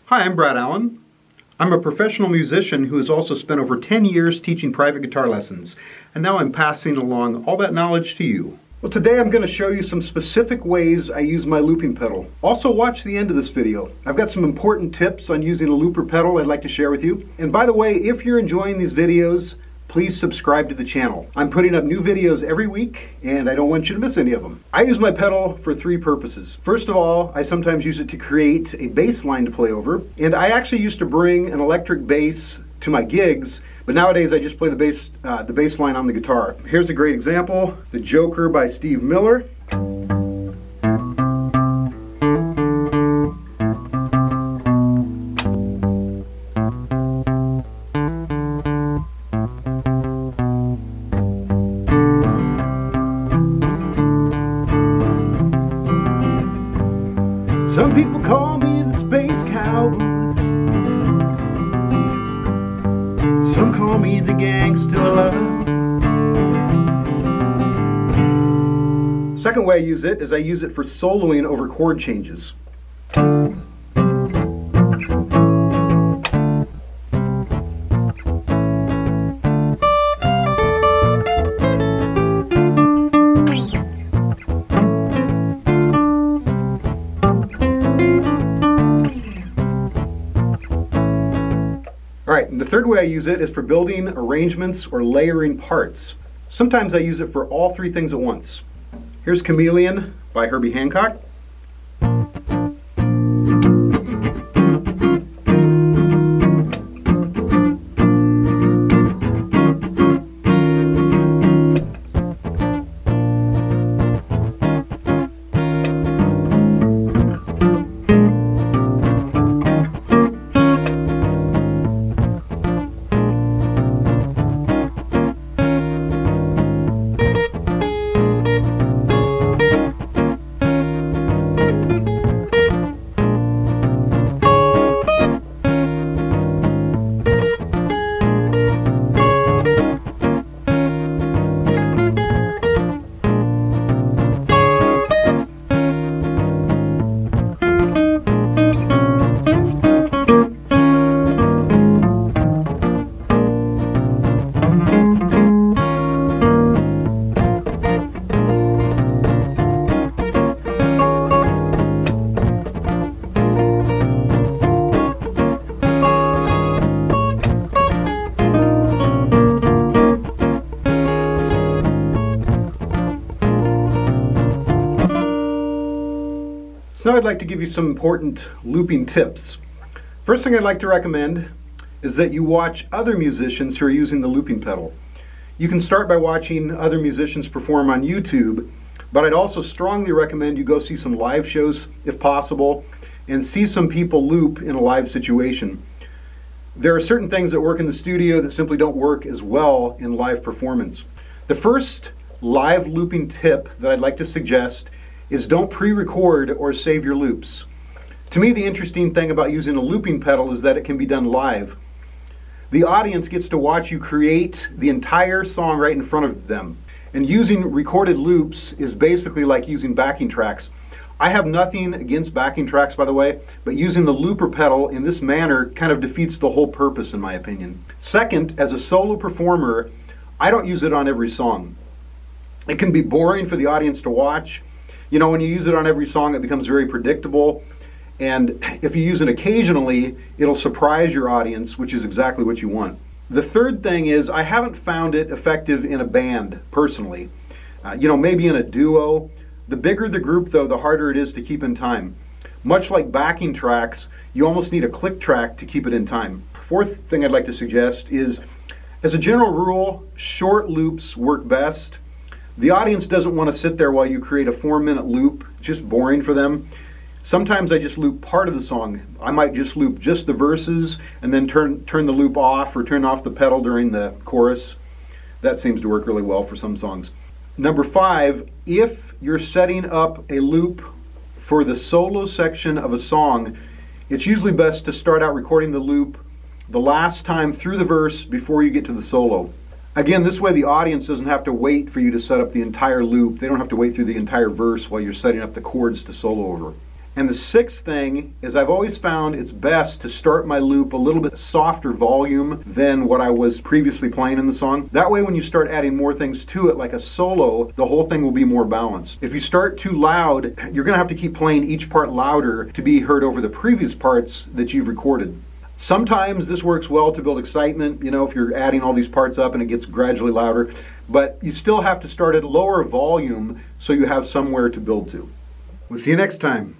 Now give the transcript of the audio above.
Hi, I'm Brad Allen. I'm a professional musician who has also spent over 10 years teaching private guitar lessons, and now I'm passing along all that knowledge to you. Well, today I'm going to show you some specific ways I use my looping pedal. Also, watch the end of this video. I've got some important tips on using a looper pedal I'd like to share with you. And by the way, if you're enjoying these videos, please subscribe to the channel. I'm putting up new videos every week, and I don't want you to miss any of them. I use my pedal for three purposes. First of all, I sometimes use it to create a bass line to play over, and I actually used to bring an electric bass to my gigs, but nowadays I just play the bass line on the guitar. Here's a great example, The Joker by Steve Miller. Some people call me the space cowboy. Some call me the gangsta lover. Second way I use it is I use it for soloing over chord changes. Alright, and the third way I use it is for building arrangements or layering parts. Sometimes I use it for all three things at once. Here's Chameleon by Herbie Hancock. So now I'd like to give you some important looping tips. First thing I'd like to recommend is that you watch other musicians who are using the looping pedal. You can start by watching other musicians perform on YouTube, but I'd also strongly recommend you go see some live shows if possible and see some people loop in a live situation. There are certain things that work in the studio that simply don't work as well in live performance. The first live looping tip that I'd like to suggest is don't pre-record or save your loops. To me, the interesting thing about using a looping pedal is that it can be done live. The audience gets to watch you create the entire song right in front of them. And using recorded loops is basically like using backing tracks. I have nothing against backing tracks, by the way, but using the looper pedal in this manner kind of defeats the whole purpose, in my opinion. Second, as a solo performer, I don't use it on every song. It can be boring for the audience to watch. You know, when you use it on every song, it becomes very predictable. And if you use it occasionally, it'll surprise your audience, which is exactly what you want. The third thing is I haven't found it effective in a band, personally. Maybe in a duo. The bigger the group, though, the harder it is to keep in time. Much like backing tracks, you almost need a click track to keep it in time. Fourth thing I'd like to suggest is, as a general rule, short loops work best. The audience doesn't want to sit there while you create a 4-minute loop. It's just boring for them. Sometimes I just loop part of the song. I might just loop just the verses and then turn the loop off or turn off the pedal during the chorus. That seems to work really well for some songs. Number 5, if you're setting up a loop for the solo section of a song, it's usually best to start out recording the loop the last time through the verse before you get to the solo. Again, this way the audience doesn't have to wait for you to set up the entire loop. They don't have to wait through the entire verse while you're setting up the chords to solo over. And the sixth thing is I've always found it's best to start my loop a little bit softer volume than what I was previously playing in the song. That way when you start adding more things to it, like a solo, the whole thing will be more balanced. If you start too loud, you're going to have to keep playing each part louder to be heard over the previous parts that you've recorded. Sometimes this works well to build excitement, if you're adding all these parts up and it gets gradually louder, but you still have to start at a lower volume so you have somewhere to build to. We'll see you next time.